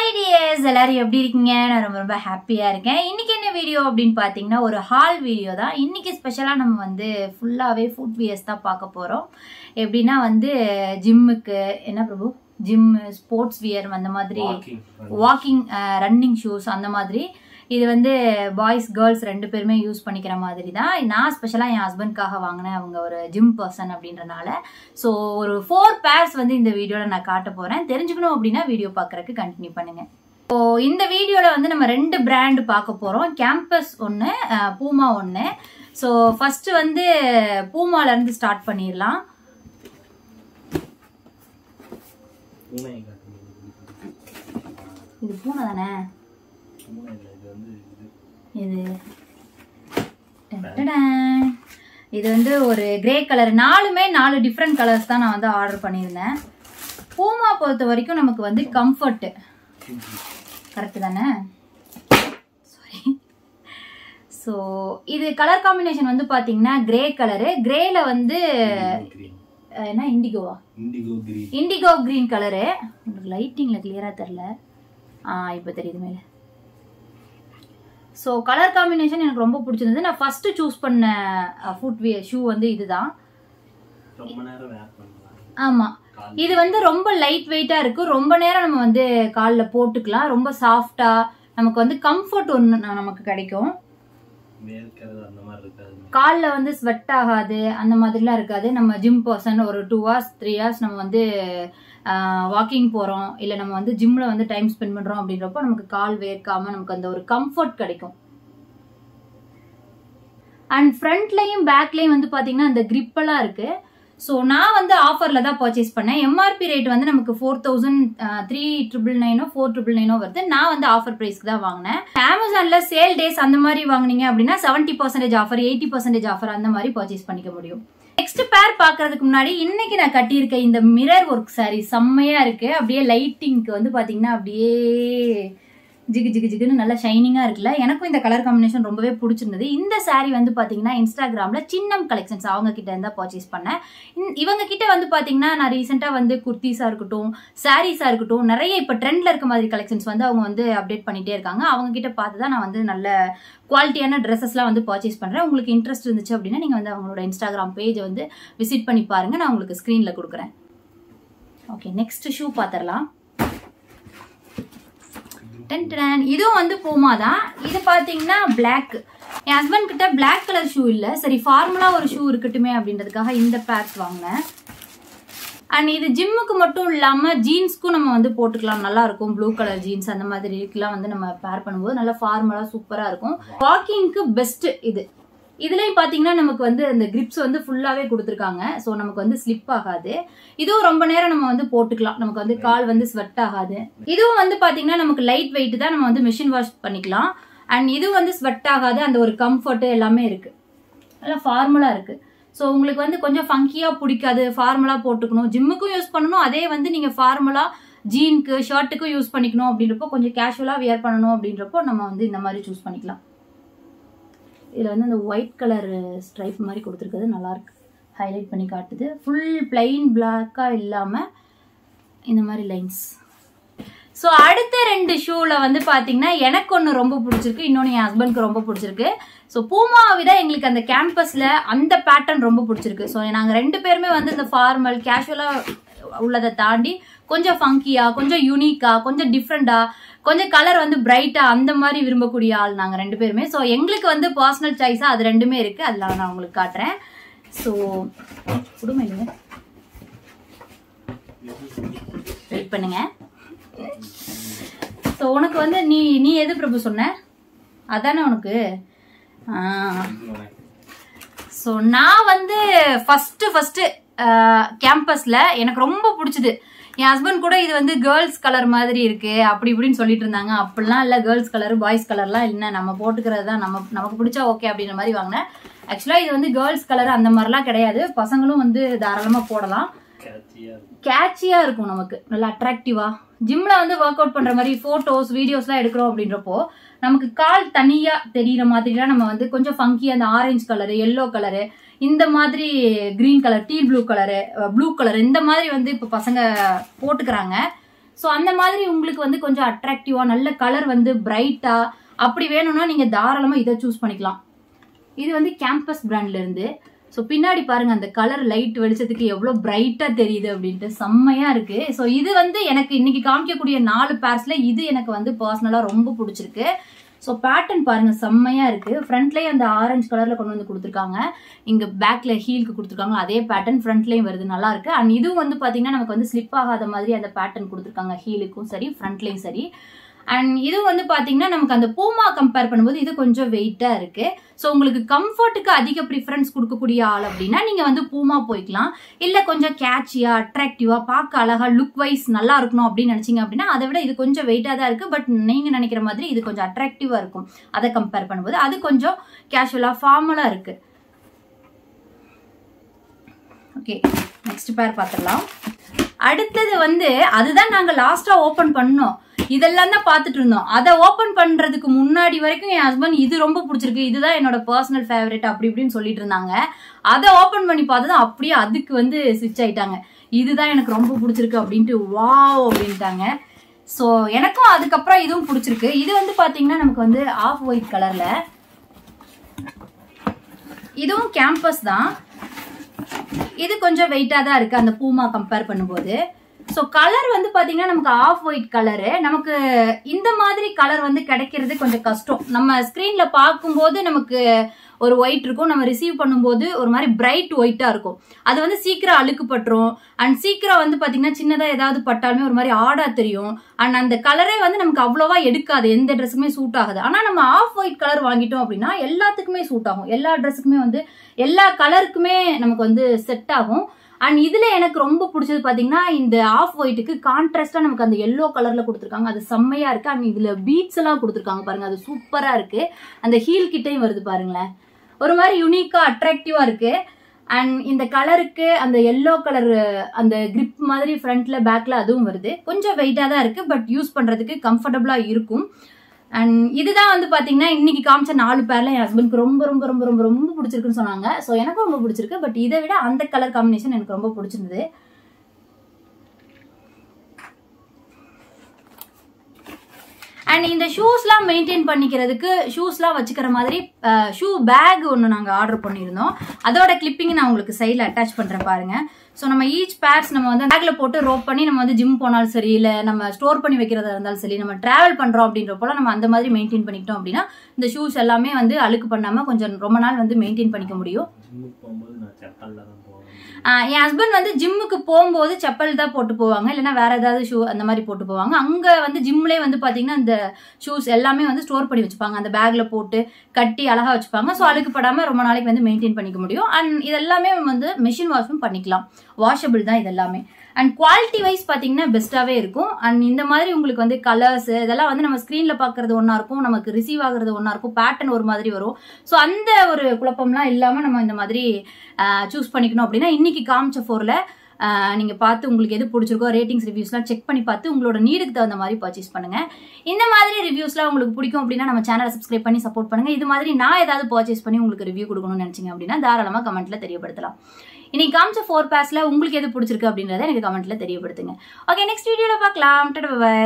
Hi dears, எல்லாரும் எப்படி இருக்கீங்க? நான் ரொம்ப ஹாப்பியா இருக்கேன். இன்னைக்கு என்ன வீடியோ அப்படினு பாத்தீங்கன்னா ஒரு ஹால் வீடியோ தான். இன்னைக்கு ஸ்பெஷலா நம்ம வந்து ஃபுல்லாவே ஃபுட் வியர்ஸ் தான் பார்க்க போறோம். எப்படின்னா வந்து ஜிம்முக்கு என்ன பிரபு ஜிம் ஸ்போர்ட்ஸ் வியர் அந்த மாதிரி வாக்கிங் ரன்னிங் ஷூஸ் அந்த மாதிரி இது வந்து பாய்ஸ் கேர்ள்ஸ் ரெண்டு பேருமே யூஸ் பண்ணிக்கிற மாதிரி தான். நான் ஸ்பெஷலாக என் ஹஸ்பண்ட்காக வாங்கினேன். அவங்க ஒரு ஜிம் பர்சன் அப்படின்றனால. ஸோ ஒரு 4 பேர்ஸ் வந்து இந்த வீடியோவில் நான் காட்ட போகிறேன். தெரிஞ்சுக்கணும் அப்படின்னா வீடியோ பார்க்குறதுக்கு கண்டினியூ பண்ணுங்க. ஸோ இந்த வீடியோவில் வந்து நம்ம 2 பிராண்டு பார்க்க போகிறோம். கேம்பஸ் ஒன்று, பூமா ஒன்று. ஸோ ஃபர்ஸ்ட் வந்து பூமாலேருந்து ஸ்டார்ட் பண்ணிடலாம். இது பூனை தானே? இது வந்து ஒரு கிரே கலர். 4 டிஃப்ரெண்ட் கலர்ஸ் தான் நான் வந்து ஆர்டர் பண்ணியிருந்தேன். பூமா பொறுத்த வரைக்கும் நமக்கு வந்து கம்ஃபர்ட் கரெக்ட் தானே? சாரி. ஸோ இது கலர் காம்பினேஷன் வந்து பாத்தீங்கன்னா கிரே கலரு. கிரேல வந்து என்ன இண்டிகோவா? Indigo green colour. உங்களுக்கு லைட்டிங்ல கிளியரா தெரியல. இப்போ தெரியுது மேல. ஸோ கலர் காம்பினேஷன் எனக்கு ரொம்ப பிடிச்சிருந்தது. நான் ஃபர்ஸ்ட் சூஸ் பண்ண ஃபுட்வியர் ஷூ வந்து இதுதான். ஆமா, இது வந்து ரொம்ப லைட் வெயிட்டா இருக்கு. ரொம்ப நேரம் நம்ம வந்து காலில் போட்டுக்கலாம். ரொம்ப சாஃப்டா நமக்கு வந்து கம்ஃபர்ட் ஒன்று நமக்கு கிடைக்கும். காலில் வந்து ஸ்வெட் ஆகாது, அந்த மாதிரிலாம் இருக்காது. நம்ம ஜிம் பர்சன் ஒரு 2 hours 3 hours நம்ம வந்து வாக்கிங் போறோம், இல்ல நம்ம வந்து ஜிம்ல வந்து டைம் ஸ்பெண்ட் பண்றோம் அப்படின்றப்போ நமக்கு கால் வேர்க்காம நமக்கு அந்த ஒரு கம்ஃபர்ட் கிடைக்கும். அண்ட் ஃப்ரண்ட்லயும் பேக்லயும் வந்து பாத்தீங்கன்னா அந்த கிரிப் எல்லாம் இருக்கு. ஸோ நான் வந்து ஆஃபர்ல தான் பர்ச்சேஸ் பண்ணேன். எம்ஆர்பி ரேட் வந்து நமக்கு 4,399 4,999 வருது. நான் வந்து ஆஃபர் பிரைஸ்க்கு தான் வாங்கினேன். அமேசான்ல சேல் டேஸ் அந்த மாதிரி வாங்கினீங்க அப்படின்னா 70% ஆஃபர், 80% ஆஃபர் அந்த மாதிரி பர்ச்சேஸ் பண்ணிக்க முடியும். நெக்ஸ்ட் பேர் பாக்குறதுக்கு முன்னாடி இன்னைக்கு நான் கட்டியிருக்க இந்த மிரர் ஒர்க் சாரி செம்மையா இருக்கு. அப்படியே லைட்டிங்க்கு வந்து பாத்தீங்கன்னா அப்படியே ஜிகு ஜிகு ஜிகுன்னு நல்லா ஷைனிங்கா இருக்குல்ல. எனக்கும் இந்த கலர் காம்பினேஷன் ரொம்பவே பிடிச்சிருந்தது. இந்த சாரி வந்து பாத்தீங்கன்னா இன்ஸ்டாகிராம்ல சின்னம் கலெக்ஷன்ஸ் அவங்க கிட்ட இருந்தா பர்ச்சேஸ் பண்ணேன். இவங்க கிட்ட வந்து பாத்தீங்கன்னா நான் ரீசெண்டா வந்து குர்த்திஸா இருக்கட்டும், சாரீஸா இருக்கட்டும், நிறைய இப்ப ட்ரெண்ட்ல இருக்க மாதிரி கலெக்ஷன்ஸ் வந்து அவங்க வந்து அப்டேட் பண்ணிட்டே இருக்காங்க. அவங்க கிட்ட பார்த்துதான் நான் வந்து நல்ல குவாலிட்டியான ட்ரெஸ்ஸஸ்லாம் வந்து பர்ச்சேஸ் பண்றேன். உங்களுக்கு இன்ட்ரெஸ்ட் இருந்துச்சு அப்படின்னா நீங்க வந்து அவங்களோட இன்ஸ்டாகிராம் பேஜை வந்து விசிட் பண்ணி பாருங்க. நான் உங்களுக்கு ஸ்கிரீன்ல கொடுக்குறேன். ஓகே, நெக்ஸ்ட் ஷூ பாத்திரலாம். இதுவும் வந்து பூமா தான். இது பாத்தீங்கன்னா பிளாக். என் ஹஸ்பண்ட் கிட்ட பிளாக் கலர் ஷூ இல்ல, சரி ஃபார்முலா ஒரு ஷூ இருக்கட்டுமே அப்படின்றதுக்காக இந்த பேர்ஸ் வாங்கினேன். அண்ட் இது ஜிம்முக்கு மட்டும் இல்லாம ஜீன்ஸ்க்கும் நம்ம வந்து போட்டுக்கலாம், நல்லா இருக்கும். ப்ளூ கலர் ஜீன்ஸ் அந்த மாதிரி இருக்குலாம் வந்து நம்ம பேர் பண்ணும்போது நல்லா ஃபார்முலா சூப்பரா இருக்கும். வாக்கிங்க்கு பெஸ்ட் இது. இதுலயும் பாத்தீங்கன்னா நமக்கு வந்து அந்த கிரிப்ஸ் வந்து ஃபுல்லாவே கொடுத்துருக்காங்க. ஸோ நமக்கு வந்து ஸ்லிப் ஆகாது. இதுவும் ரொம்ப நேரம் நம்ம வந்து போட்டுக்கலாம். நமக்கு வந்து கால் வந்து ஸ்வெட் ஆகாது. இதுவும் வந்து பாத்தீங்கன்னா நமக்கு லைட் வெயிட் தான். நம்ம வந்து மிஷின் வாஷ் பண்ணிக்கலாம். அண்ட் இது வந்து ஸ்வெட் ஆகாது. அந்த ஒரு கம்ஃபர்ட் எல்லாமே இருக்கு. நல்லா ஃபார்முலா இருக்கு. ஸோ உங்களுக்கு வந்து கொஞ்சம் ஃபங்கியா பிடிக்காது, ஃபார்முலா போட்டுக்கணும், ஜிம்முக்கும் யூஸ் பண்ணணும், அதே வந்து நீங்க ஃபார்முலா ஜீனுக்கு ஷர்ட்டுக்கும் யூஸ் பண்ணிக்கணும் அப்படின்றப்போ, கொஞ்சம் கேஷுவலா வியர் பண்ணணும் அப்படின்றப்போ நம்ம வந்து இந்த மாதிரி சூஸ் பண்ணிக்கலாம். இதுல வந்து அந்த ஒயிட் கலர் ஸ்ட்ரைப் மாதிரி கொடுத்துருக்கிறது நல்லா இருக்கு. ஹைலைட் பண்ணி காட்டுது. ஃபுல் பிளைன் பிளாக்கா இல்லாம இந்த மாதிரி லைன்ஸ். ஸோ அடுத்த 2 ஷூல வந்து பாத்தீங்கன்னா எனக்கு ஒன்று ரொம்ப பிடிச்சிருக்கு, இன்னொன்று என் ஹஸ்பண்ட்க்கு ரொம்ப பிடிச்சிருக்கு. ஸோ பூமாவை விட எங்களுக்கு அந்த கேம்பஸ்ல அந்த பேட்டர்ன் ரொம்ப பிடிச்சிருக்கு. ஸோ நாங்க 2 பேருமே வந்து இந்த ஃபார்மல் கேஷுவலா உள்ளதை தாண்டி கொஞ்சம் ஃபங்கியா, கொஞ்சம் யூனிக்கா, கொஞ்சம் டிஃப்ரெண்டா, கொஞ்சம் கலர் வந்து பிரைட்டா அந்த மாதிரி விரும்பக்கூடிய ஆள் நாங்க 2 பேருமே. ஸோ எங்களுக்கு வந்து பர்சனல் சாய்ஸா அது 2மே இருக்கு. அதெல்லாம் நான் உங்களுக்கு காட்டுறேன். ஸோ குடும்பம் இல்லைங்க, வெயிட் பண்ணுங்க. ஸோ உனக்கு வந்து நீ எது பிரபு சொன்ன அதானே உனக்கு? ஸோ நான் வந்து ஃபர்ஸ்ட் கேம்பஸ்ல எனக்கு ரொம்ப பிடிச்சது. என் ஹஸ்பண்ட் கூட இது வந்து கேர்ள்ஸ் கலர் மாதிரி இருக்கு அப்படி இப்படின்னு சொல்லிட்டு இருந்தாங்க. அப்படிலாம் இல்ல, கேர்ள்ஸ் கலர் பாய்ஸ் கலர்லாம் இல்லை, நம்ம போட்டுக்கிறது தான், நமக்கு பிடிச்சா ஓகே அப்படின்ற மாதிரி வாங்கினேன். ஆக்சுவலா இது வந்து கேர்ள்ஸ் கலர் அந்த மாதிரிலாம் கிடையாது. பசங்களும் வந்து தாராளமா போடலாம். கேட்சியா இருக்கும், நமக்கு நல்லா அட்ராக்டிவா. ஜிம்ல வந்து ஒர்க் அவுட் பண்ற மாதிரி போட்டோஸ் வீடியோஸ்லாம் எடுக்கிறோம் அப்படின்றப்போ நமக்கு கால் தனியா தெரியற மாதிரிலாம் நம்ம வந்து கொஞ்சம் ஃபங்கி அந்த ஆரஞ்சு கலரு, எல்லோ கலரு, இந்த மாதிரி green colour, tea blue colour, blue colour இந்த மாதிரி வந்து இப்ப பசங்க போட்டுக்கிறாங்க. ஸோ அந்த மாதிரி உங்களுக்கு வந்து கொஞ்சம் அட்ராக்டிவா நல்ல கலர் வந்து பிரைட்டா அப்படி வேணும்னா நீங்க தாராளமா இதை சூஸ் பண்ணிக்கலாம். இது வந்து கேம்பஸ் பிராண்ட்ல இருந்து. ஸோ பின்னாடி பாருங்க அந்த கலர் லைட் வெளிச்சத்துக்கு எவ்வளவு பிரைட்டா தெரியுது அப்படின்ட்டு செம்மையா இருக்கு. ஸோ இது வந்து எனக்கு இன்னைக்கு காமிக்கக்கூடிய 4 பேர்ஸ்ல இது எனக்கு வந்து பர்சனலா ரொம்ப பிடிச்சிருக்கு. ஸோ பேட்டர்ன் பாருங்க செம்மையா இருக்கு. ஃப்ரண்ட்லயே அந்த ஆரஞ்சு கலர்ல கொண்டு வந்து கொடுத்துருக்காங்க. இங்க பேக்ல ஹீலுக்கு கொடுத்துருக்காங்க அதே பேட்டர்ன் ஃப்ரண்ட்லயும் வருது, நல்லா இருக்கு. அண்ட் இதுவும் வந்து பாத்தீங்கன்னா நமக்கு வந்து ஸ்லிப் ஆகாத மாதிரி அந்த பேட்டர்ன் கொடுத்துருக்காங்க, ஹீலுக்கும் சரி ஃப்ரண்ட்லயும் சரி. அண்ட் இது வந்து பாத்தீங்கன்னா நமக்கு அந்த பூமா கம்பேர் பண்ணும்போது இது கொஞ்சம் வெயிட்டா இருக்கு. ஸோ உங்களுக்கு கம்ஃபர்ட்டுக்கு அதிக ப்ரிஃபரன்ஸ் கொடுக்கக்கூடிய ஆள் அப்படின்னா நீங்க வந்து பூமா போய்க்கலாம். இல்ல கொஞ்சம் கேட்சியா அட்ராக்டிவா பார்க்க அழகா லுக் வைஸ் நல்லா இருக்கணும் அப்படின்னு நினைச்சீங்க அப்படின்னா அதை விட இது கொஞ்சம் வெயிட்டா தான் இருக்கு. பட் நீங்க நினைக்கிற மாதிரி இது கொஞ்சம் அட்ராக்டிவா இருக்கும் அதை கம்பேர் பண்ணும்போது. அது கொஞ்சம் கேஷுவலா ஃபார்மலா இருக்கு. ஓகே, நெக்ஸ்ட் பேர் பார்த்துடலாம். அடுத்தது வந்து அதுதான் நாங்க லாஸ்டா ஓபன் பண்ணோம், இதெல்லாம் தான் பார்த்துட்டு இருந்தோம். அதை ஓபன் பண்றதுக்கு முன்னாடி வரைக்கும் என் ஹஸ்பண்ட் இது ரொம்ப பிடிச்சிருக்கு, இதுதான் என்னோட பர்சனல் ஃபேவரட் அப்படி இப்படின்னு சொல்லிட்டு இருந்தாங்க. அதை ஓபன் பண்ணி பார்த்ததும் அப்படியே அதுக்கு வந்து ஸ்விட்ச் ஆயிட்டாங்க. இதுதான் எனக்கு ரொம்ப பிடிச்சிருக்கு அப்படின்ட்டு வாவ் அப்படின்ட்டாங்க. ஸோ எனக்கும் அதுக்கப்புறம் இதுவும் பிடிச்சிருக்கு. இது வந்து பாத்தீங்கன்னா நமக்கு வந்து ஆஃப் ஒயிட் கலர்ல, இதுவும் கேம்பஸ் தான். இது கொஞ்சம் வெயிட்டா தான் இருக்கு அந்த பூமா கம்பேர் பண்ணும்போது. ஸோ கலர் வந்து பாத்தீங்கன்னா நமக்கு ஆஃப் ஒயிட் கலரு. நமக்கு இந்த மாதிரி கலர் வந்து கிடைக்கிறது கொஞ்சம் கஷ்டம். நம்ம ஸ்கிரீன்ல பார்க்கும்போது நமக்கு ஒரு ஒயிட் இருக்கும், நம்ம ரிசீவ் பண்ணும்போது ஒரு மாதிரி பிரைட் ஒயிட்டா இருக்கும். அது வந்து சீக்கிரம் அழுக்கு பட்டுரும். அண்ட் சீக்கிரம் வந்து பாத்தீங்கன்னா சின்னதா ஏதாவது பட்டாலுமே ஒரு மாதிரி ஆடா தெரியும். அண்ட் அந்த கலரே வந்து நமக்கு அவ்வளவா எடுக்காது, எந்த ட்ரெஸ்ஸுக்குமே சூட் ஆகுது. ஆனா நம்ம ஆஃப் ஒயிட் கலர் வாங்கிட்டோம் அப்படின்னா எல்லாத்துக்குமே சூட் ஆகும், எல்லா ட்ரெஸ்ஸுக்குமே வந்து எல்லா கலருக்குமே நமக்கு வந்து செட் ஆகும். அண்ட் இதுல எனக்கு ரொம்ப பிடிச்சது பாத்தீங்கன்னா இந்த ஆஃப் ஒயிட்டுக்கு கான்ட்ராஸ்டா நமக்கு அந்த எல்லோ கலர்ல கொடுத்துருக்காங்க, அது செம்மையா இருக்கு. அண்ட் இதுல பீட்ஸ் எல்லாம் கொடுத்துருக்காங்க பாருங்க, அது சூப்பரா இருக்கு. அந்த ஹீல் கிட்டையும் வருது பாருங்களேன், ஒரு மாதிரி யூனிக்கா அட்ராக்டிவா இருக்கு. அண்ட் இந்த கலருக்கு அந்த எல்லோ கலர் அந்த கிரிப் மாதிரி ஃப்ரண்ட்ல பேக்ல அதுவும் வருது. கொஞ்சம் வெயிட்டா தான் இருக்கு, பட் யூஸ் பண்றதுக்கு கம்ஃபர்டபுளா இருக்கும். அண்ட் இதுதான் வந்து பாத்தீங்கன்னா இன்னைக்கு காமிச்ச 4 பேர்ல என் ஹஸ்பண்ட்க்கு ரொம்ப ரொம்ப ரொம்ப ரொம்ப ரொம்ப பிடிச்சிருக்குன்னு சொன்னாங்க. ஸோ எனக்கும் ரொம்ப பிடிச்சிருக்கு. பட் இதை விட அந்த கலர் காம்பினேஷன் எனக்கு ரொம்ப பிடிச்சிருந்தது. அண்ட் இந்த ஷூஸ்லாம் மெயின்டைன் பண்ணிக்கிறதுக்கு ஷூஸ்லாம் வச்சுக்கிற மாதிரி ஷூ பேக் ஒன்று நாங்கள் ஆர்டர் பண்ணியிருந்தோம். அதோட கிளிப்பிங் நான் உங்களுக்கு சைடில் அட்டாச் பண்ணுறேன் பாருங்க. ஸோ நம்ம ஈச் பேர்ஸ் நம்ம வந்து பேக்ல போட்டு ரோப் பண்ணி நம்ம வந்து ஜிம் போனாலும் சரி, இல்லை நம்ம ஸ்டோர் பண்ணி வைக்கிறதா இருந்தாலும் சரி, நம்ம டிராவல் பண்ணுறோம் அப்படின்றப்போல நம்ம அந்த மாதிரி மெயின்டைன் பண்ணிக்கிட்டோம் அப்படின்னா இந்த ஷூஸ் எல்லாமே வந்து அழுக்கு பண்ணாமல் கொஞ்சம் ரொம்ப நாள் வந்து மெயின்டைன் பண்ணிக்க முடியும். என் ஹஸ்பண்ட் வந்து ஜிம்முக்கு போகும்போது செப்பல் தான் போட்டு போவாங்க, இல்லைன்னா வேற ஏதாவது ஷூ அந்த மாதிரி போட்டு போவாங்க. அங்க வந்து ஜிம்லேயே வந்து பாத்தீங்கன்னா இந்த ஷூஸ் எல்லாமே வந்து ஸ்டோர் பண்ணி வச்சுப்பாங்க, அந்த பேக்ல போட்டு கட்டி அழகா வச்சுப்பாங்க. ஸோ அழுக்குப்படாம ரொம்ப நாளைக்கு வந்து மெயின்டைன் பண்ணிக்க முடியும். அண்ட் இதெல்லாமே வந்து மெஷின் வாஷும் பண்ணிக்கலாம், வாஷபிள் தான் இது எல்லாமே. அண்ட் குவாலிட்டி வைஸ் பாத்தீங்கன்னா பெஸ்ட்டாவே இருக்கும். அண்ட் இந்த மாதிரி உங்களுக்கு வந்து கலர்ஸ் இதெல்லாம் வந்து நம்ம ஸ்கிரீன்ல பாக்குறது ஒன்னா இருக்கும், நமக்கு ரிசீவ் ஆகுறது ஒன்னா இருக்கும், பேட்டர்ன் ஒரு மாதிரி வரும். ஸோ அந்த ஒரு குழப்பம்லாம் இல்லாம நம்ம இந்த மாதிரி சூஸ் பண்ணிக்கணும் அப்படின்னா இன்னைக்கு காமிச்ச 4ல நீங்க பார்த்து உங்களுக்கு எது பிடிச்சிருக்கோ ரேட்டிங்ஸ் ரிவ்யூஸ்லாம் செக் பண்ணி பார்த்து உங்களோட நீடுக்கு தகுந்த மாதிரி பர்ச்சேஸ் பண்ணுங்க. இந்த மாதிரி ரிவ்யூஸ்லாம் உங்களுக்கு பிடிக்கும் அப்படின்னா நம்ம சேனலை சப்ஸ்கிரைப் பண்ணி சப்போர்ட் பண்ணுங்க. இது மாதிரி நான் ஏதாவது பர்ச்சேஸ் பண்ணி உங்களுக்கு ரிவ்யூ கொடுக்கணும்னு நினைச்சீங்க அப்படின்னா தாராளமா கமெண்ட்ல தெரியப்படுத்தலாம். இன்னைக்கு காமிச்ச 4 பேர்ஸ்ல உங்களுக்கு எது பிடிச்சிருக்கு அப்படின்றத எனக்கு கமெண்ட்ல தெரியப்படுத்துங்க. ஓகே, நெக்ஸ்ட் வீடியோல பார்க்கலாம். பை.